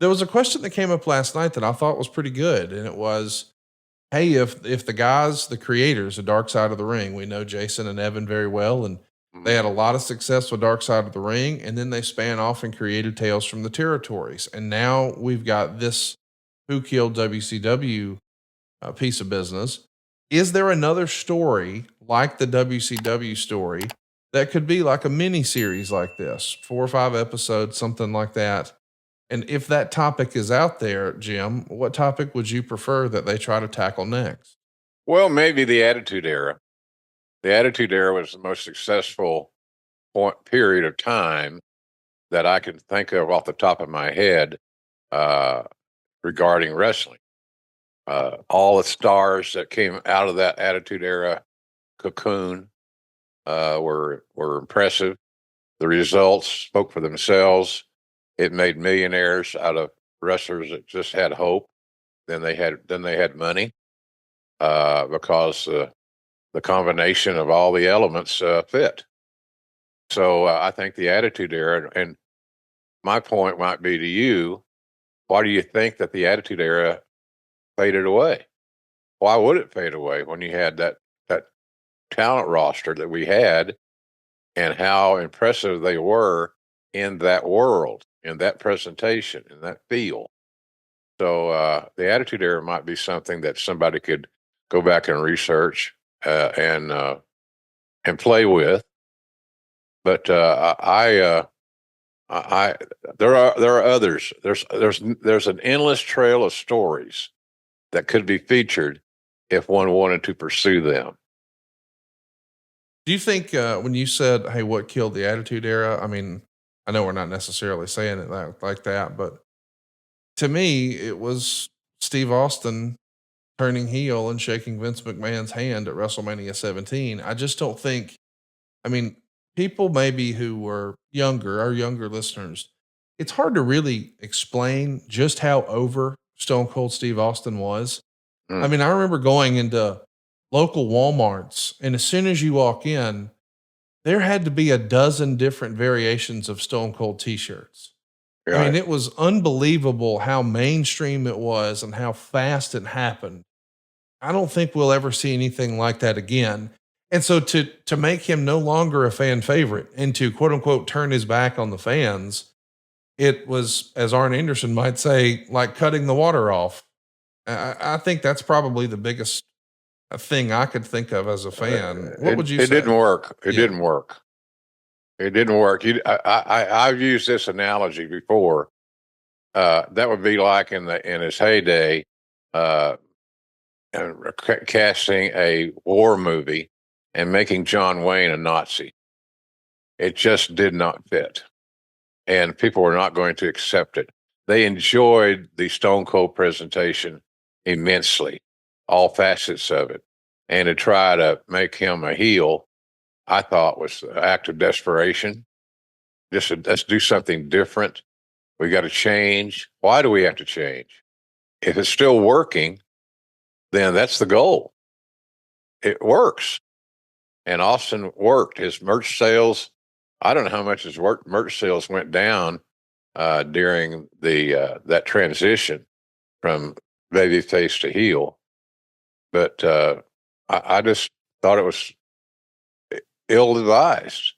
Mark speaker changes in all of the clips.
Speaker 1: There was a question that came up last night that I thought was pretty good, and it was, hey, if the guys, the creators of Dark Side of the Ring, we know Jason and Evan very well, and they
Speaker 2: Mhm.
Speaker 1: had a lot of success with Dark Side of the Ring, and then they span off and created Tales from the Territories, and now we've got this Who Killed WCW piece of business. Is there another story like the WCW story that could be like a mini series like this, 4 or 5 episodes, something like that? And if that topic is out there, Jim, what topic would you prefer that they try to tackle next?
Speaker 2: Well, maybe the Attitude Era. The Attitude Era was the most successful period of time that I can think of off the top of my head uh, regarding wrestling. All the stars that came out of that Attitude Era cocoon were impressive. The results spoke for themselves. It made millionaires out of wrestlers that just had hope. Then they had money because the combination of all the elements fit. So I think the Attitude Era, and my point might be to you, why do you think that the Attitude Era faded away? Why would it fade away when you had that talent roster that we had, and how impressive they were in that world, in that presentation, in that feel? So the Attitude Era might be something that somebody could go back and research and play with. But I there are others. There's an endless trail of stories that could be featured if one wanted to pursue them.
Speaker 1: Do you think when you said, hey, what killed the Attitude Era? I mean, I know we're not necessarily saying it like that, but to me, it was Steve Austin turning heel and shaking Vince McMahon's hand at WrestleMania 17. I just don't think, I mean, people maybe who were younger, our younger listeners, it's hard to really explain just how over Stone Cold Steve Austin was. I
Speaker 2: Mm,
Speaker 1: mean, I remember going into local Walmarts, and as soon as you walk in, there had to be a dozen different variations of Stone Cold t shirts. I mean,
Speaker 2: right.
Speaker 1: it was unbelievable how mainstream it was and how fast it happened. I don't think we'll ever see anything like that again. And so to make him no longer a fan favorite and to quote unquote turn his back on the fans, it was, as Arn Anderson might say, like cutting the water off. I think that's probably the biggest thing I could think of as a fan. What would you
Speaker 2: It
Speaker 1: say?
Speaker 2: didn't work. It
Speaker 1: Yeah.
Speaker 2: didn't work. It didn't work. I've used this analogy before. That would be like in his heyday, uh, casting a war movie and making John Wayne a Nazi. It just did not fit, and people were not going to accept it. They enjoyed the Stone Cold presentation immensely, all facets of it, and to try to make him a heel, I thought was an act of desperation. Let's do something different. We got to change. Why do we have to change? If it's still working, then that's the goal. It works. And Austin worked. His merch sales, I don't know how much his merch sales went down during the that transition from babyface to heel, but I just thought it was ill advised,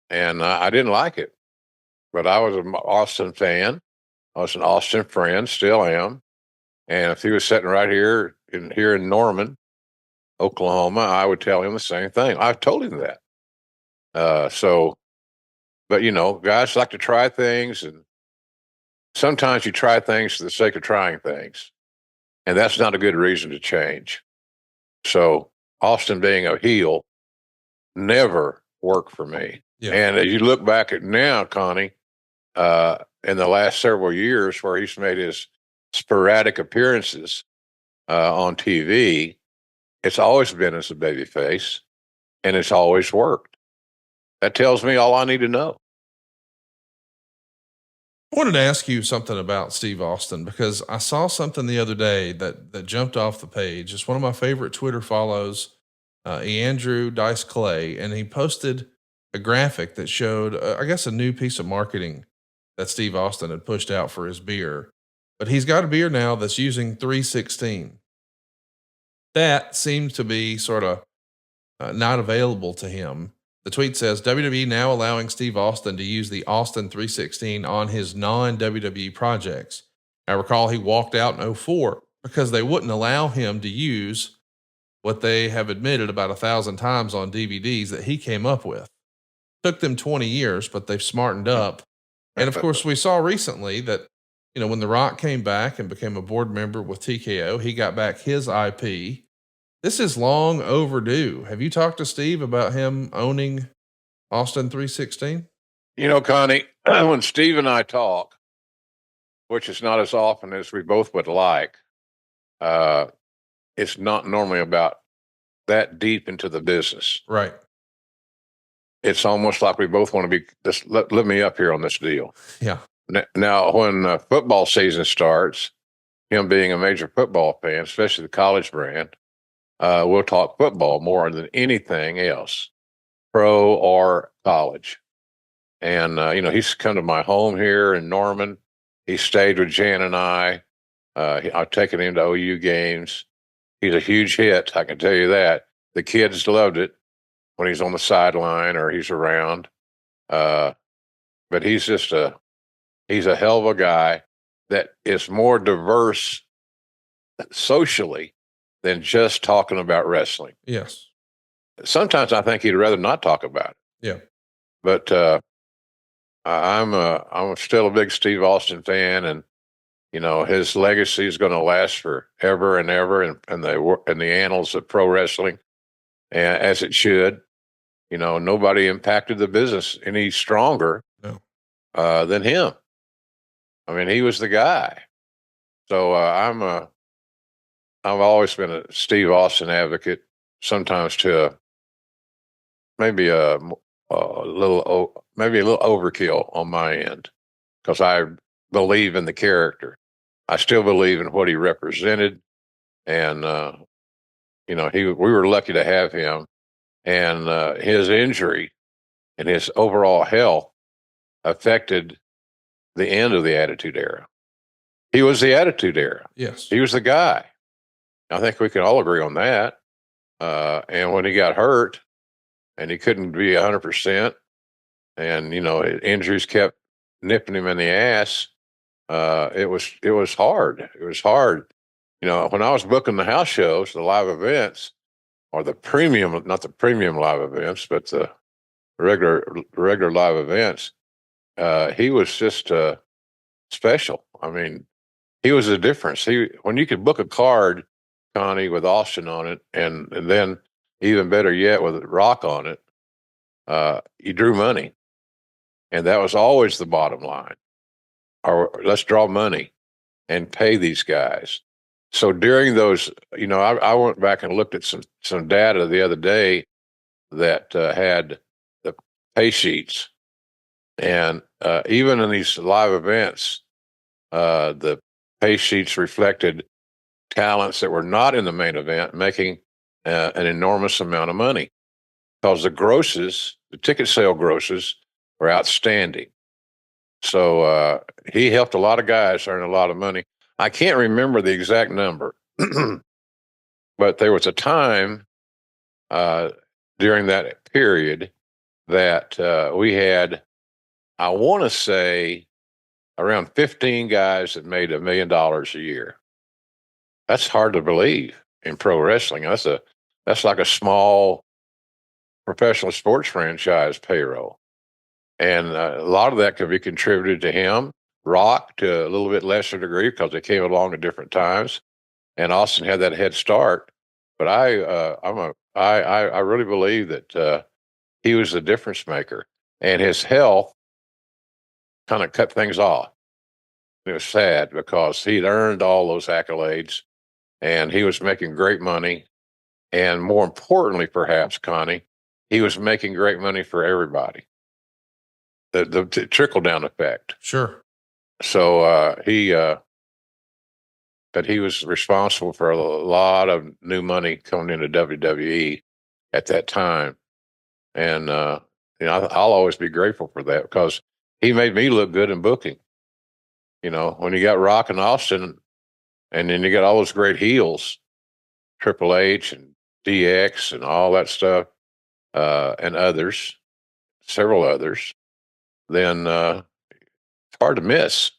Speaker 2: and I didn't like it. But I was an Austin fan. I was an Austin friend, still am. And if he was sitting right here in Norman, Oklahoma, I would tell him the same thing. I've told him that. So, but guys like to try things, and sometimes you try things for the sake of trying things, and that's not a good reason to change. So, Austin being a heel never worked for me.
Speaker 1: Yeah.
Speaker 2: And as you look back at now, Connie, in the last several years, where he's made his sporadic appearances on TV, it's always been as a babyface, and it's always worked. That tells me all I need to know.
Speaker 1: I wanted to ask you something about Steve Austin because I saw something the other day that jumped off the page. It's one of my favorite Twitter follows, Andrew Dice Clay, and he posted a graphic that showed, I guess, a new piece of marketing that Steve Austin had pushed out for his beer. But he's got a beer now that's using 316. That seems to be sort of not available to him. The tweet says WWE now allowing Steve Austin to use the Austin 316 on his non WWE projects. I recall he walked out in '04 because they wouldn't allow him to use what they have admitted about 1,000 times on DVDs that he came up with. Took them 20 years, but they've smartened up. And of course, we saw recently that, when The Rock came back and became a board member with TKO, he got back his IP. This is long overdue. Have you talked to Steve about him owning Austin 316?
Speaker 2: Connie, when Steve and I talk, which is not as often as we both would like, it's not normally about that deep into the business.
Speaker 1: Right.
Speaker 2: It's almost like we both want to be, let me up here on this deal.
Speaker 1: Yeah.
Speaker 2: Now, when football season starts, him being a major football fan, especially the college brand, we'll talk football more than anything else, pro or college. And, he's come to my home here in Norman. He stayed with Jan and I. I've taken him to OU games. He's a huge hit, I can tell you that. The kids loved it when he's on the sideline or he's around. But he's he's a hell of a guy that is more diverse socially than just talking about wrestling.
Speaker 1: Yes.
Speaker 2: Sometimes I think he'd rather not talk about it.
Speaker 1: Yeah.
Speaker 2: But I'm still a big Steve Austin fan, and his legacy is going to last forever and ever in the annals of pro wrestling, and as it should. Nobody impacted the business any stronger than him. I mean, he was the guy. So I've always been a Steve Austin advocate. Sometimes to maybe a little overkill on my end, because I believe in the character. I still believe in what he represented, and we were lucky to have him. And his injury and his overall health affected the end of the Attitude Era. He was the Attitude Era.
Speaker 1: Yes.
Speaker 2: He was the guy. I think we can all agree on that. And when he got hurt and he couldn't be 100%, and, injuries kept nipping him in the ass, it was hard. It was hard. When I was booking the house shows, the live events, or the premium, not the premium live events, but the regular live events, he was just special. I mean, he was a difference. When you could book a card, Connie, with Austin on it, and then even better yet with Rock on it, you drew money, and that was always the bottom line. Or let's draw money and pay these guys. So during those, I went back and looked at some data the other day that had the pay sheets, and even in these live events, the pay sheets reflected talents that were not in the main event making an enormous amount of money, because the ticket sale grosses, were outstanding. So he helped a lot of guys earn a lot of money. I can't remember the exact number, but there was a time during that period that we had, I want to say, around 15 guys that made $1 million a year. That's hard to believe in pro wrestling. That's like a small professional sports franchise payroll. And a lot of that could be contributed to him, Rock to a little bit lesser degree because they came along at different times, and Austin had that head start. But I really believe that he was the difference maker, and his health kind of cut things off. It was sad because he'd earned all those accolades, and he was making great money, and more importantly, perhaps, Connie, he was making great money for everybody. The trickle down effect.
Speaker 1: Sure.
Speaker 2: So but he was responsible for a lot of new money coming into WWE at that time, and I'll always be grateful for that, because he made me look good in booking. You know, when you got Rock and Austin, and then you got all those great heels, Triple H and DX and all that stuff, and others, several others, then it's hard to miss.